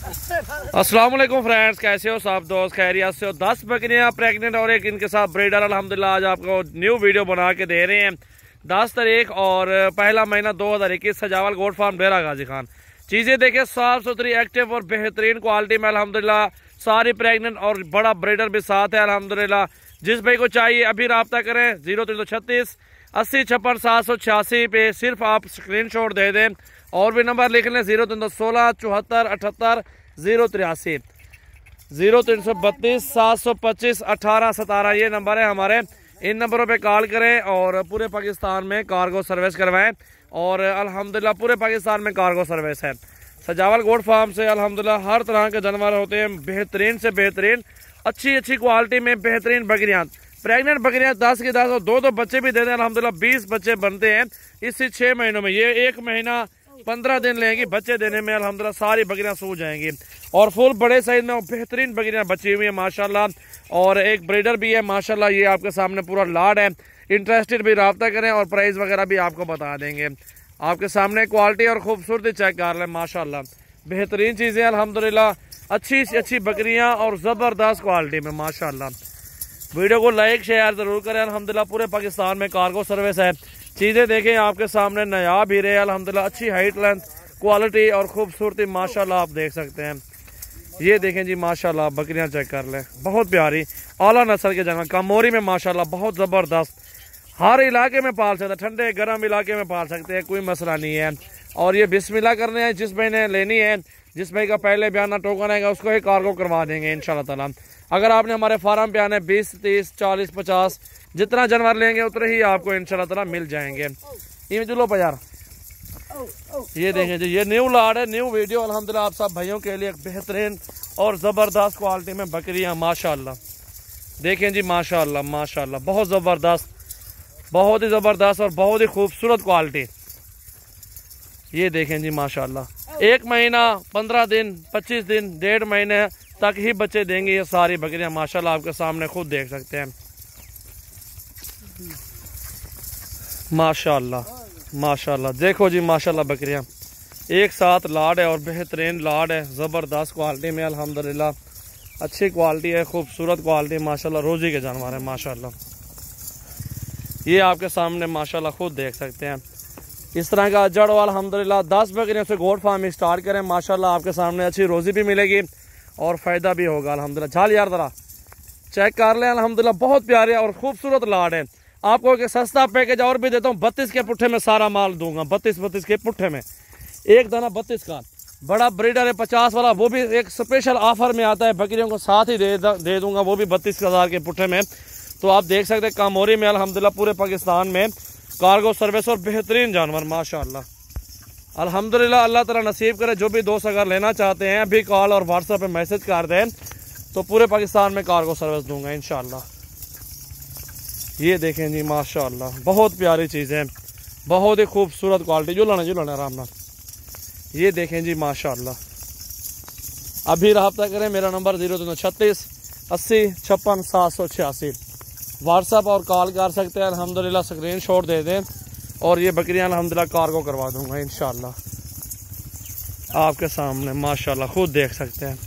अस्सलाम वालेकुम फ्रेंड्स, कैसे हो सब दोस्त? खैरियत से हो? 10 बकरियां प्रेग्नेंट और एक इनके साथ ब्रीडर अल्हम्दुलिल्लाह आज आपको न्यू वीडियो बना के दे रहे हैं। 10 तारीख और पहला महीना 2021, सजावल गोट फार्म डेरा गाजी खान। चीज़ें देखें साफ सुथरी, एक्टिव और बेहतरीन क्वालिटी में अल्हम्दुलिल्लाह, सारी प्रेग्नेंट और बड़ा ब्रीडर भी साथ है अल्हम्दुलिल्लाह। जिस भाई को चाहिए अभी रब्ता करें 0336 80 56 786 पे सिर्फ आप स्क्रीनशॉट दे दें और भी नंबर लिख लें 0316 74 78 083 0332 725 18 17 ये नंबर है हमारे। इन नंबरों पे कॉल करें और पूरे पाकिस्तान में कार्गो सर्विस करवाएं और अल्हम्दुलिल्लाह पूरे पाकिस्तान में कार्गो सर्विस है। सजावल गोट फार्म से अल्हम्दुलिल्लाह हर तरह के जानवर होते हैं, बेहतरीन से बेहतरीन, अच्छी क्वालिटी में बेहतरीन बकरियां, प्रेग्नेंट बकरियां 10 की 10 और दो बच्चे भी दे दें अल्हम्दुलिल्लाह। 20 बच्चे बनते हैं इसी 6 महीनों में। ये 1 महीना 15 दिन लेंगी बच्चे देने में अल्हम्दुलिल्लाह, सारी बकरियां सूझ जाएंगी और फुल बड़े साइज में बेहतरीन बकरियां बची हुई है माशाल्लाह। और एक ब्रीडर भी है माशाल्लाह, ये आपके सामने पूरा लाड है। इंटरेस्टेड भी रब्ता करें और प्राइस वगैरह भी आपको बता देंगे। आपके सामने क्वालिटी और खूबसूरती चेक कर लें माशाल्लाह, बेहतरीन चीज़ें अल्हम्दुलिल्लाह, अच्छी बकरियां और ज़बरदस्त क्वालिटी में माशाल्लाह। वीडियो को लाइक शेयर ज़रूर करें अल्हम्दुलिल्लाह। पूरे पाकिस्तान में कार्गो सर्विस है। चीज़ें देखें आपके सामने नायाब ही रहे अल्हम्दुलिल्लाह, अच्छी हाइट लेंथ क्वालिटी और खूबसूरती माशाल्लाह आप देख सकते हैं। ये देखें जी माशाल्लाह, बकरियां चेक कर लें, बहुत प्यारी आला नस्ल के जानवर। कामोरी में माशाल्लाह बहुत ज़बरदस्त, हर इलाके में पाल सकते हैं, ठंडे गर्म इलाके में पाल सकते हैं, कोई मसला नहीं है। और ये बिस्मिल्लाह करने हैं, जिस भाई ने लेनी है, जिस भाई का पहले बयाना टोकन आएगा उसको ही कार्गो करवा देंगे इंशाल्लाह ताला। अगर आपने हमारे फार्म पे आना है 20 30 40 50 जितना जानवर लेंगे उतने ही आपको इंशाल्लाह ताला मिल जाएंगे। ये चलो यार, ये देखें जी, ये न्यू लाड है, न्यू वीडियो अल्हम्दुलिल्लाह आप सब भाइयों के लिए बेहतरीन और ज़बरदस्त क्वालिटी में बकरियां माशाल्लाह। देखें जी माशाल्लाह माशाल्लाह, बहुत ज़बरदस्त, बहुत ही ज़बरदस्त और बहुत ही खूबसूरत क्वालिटी। ये देखें जी माशाल्लाह, 1 महीना 15 दिन 25 दिन 1.5 महीने तक ही बच्चे देंगे ये सारी बकरियां माशाल्लाह, आपके सामने खुद देख सकते हैं माशाल्लाह माशाल्लाह। देखो जी माशाल्लाह, बकरियां एक साथ लाड है और बेहतरीन लाड है, ज़बरदस्त क्वालिटी में अल्हम्दुलिल्लाह, अच्छी क्वालिटी है, खूबसूरत क्वालिटी माशाल्लाह, रोजी के जानवर है माशाल्लाह। ये आपके सामने माशाल्लाह खुद देख सकते हैं। इस तरह का जड़ वाला अल्हम्दुलिल्लाह 10 बकरियों से गोट फार्मिंग स्टार्ट करें माशाल्लाह, आपके सामने अच्छी रोजी भी मिलेगी और फ़ायदा भी होगा अल्हम्दुलिल्लाह। झाल यार ज़रा चेक कर लें अल्हम्दुलिल्लाह, बहुत प्यारे और खूबसूरत लाड है। आपको एक सस्ता पैकेज और भी देता हूँ, 32 के पुट्ठे में सारा माल दूंगा, 32 के पुट्ठे में एक दाना 32 का। बड़ा ब्रीडर है 50 वाला, वो भी एक स्पेशल ऑफर में आता है, बकरियों को साथ ही दे दूंगा, वो भी 32,000 के पुट्ठे में। तो आप देख सकते हैं कामोरी में अल्हम्दुलिल्लाह पूरे पाकिस्तान में कार्गो सर्विस और बेहतरीन जानवर माशाल्लाह अल्हम्दुलिल्लाह। अल्लाह ताला नसीब करे, जो भी दोस्त अगर लेना चाहते हैं अभी कॉल और व्हाट्सएप पे मैसेज कर दें तो पूरे पाकिस्तान में कार्गो सर्विस दूंगा इंशाल्लाह। ये देखें जी माशाल्लाह, बहुत प्यारी चीज़ें, बहुत ही खूबसूरत क्वालिटी। जो लाना आराम नाल। ये देखें जी माशाल्लाह, अभी रब्ता करें, मेरा नंबर 0336 80 56 786, व्हाट्सएप और कॉल कर सकते हैं अल्हम्दुलिल्लाह। स्क्रीनशॉट दे दें और ये बकरियां अल्हम्दुलिल्लाह कार्गो करवा दूंगा इंशाल्लाह, आपके सामने माशाल्लाह खुद देख सकते हैं।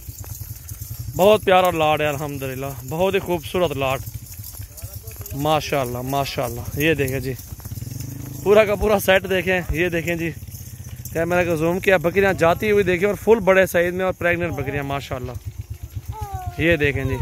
बहुत प्यारा लाड है अल्हम्दुलिल्लाह, बहुत ही खूबसूरत लाड माशाल्लाह माशाल्लाह। ये देखें जी पूरा का पूरा सेट देखें, ये देखें जी, कैमरा का जूम किया, बकरियां जाती हुई देखें और फुल बड़े साइज में और प्रेग्नेंट बकरियां माशाल्लाह। ये देखें जी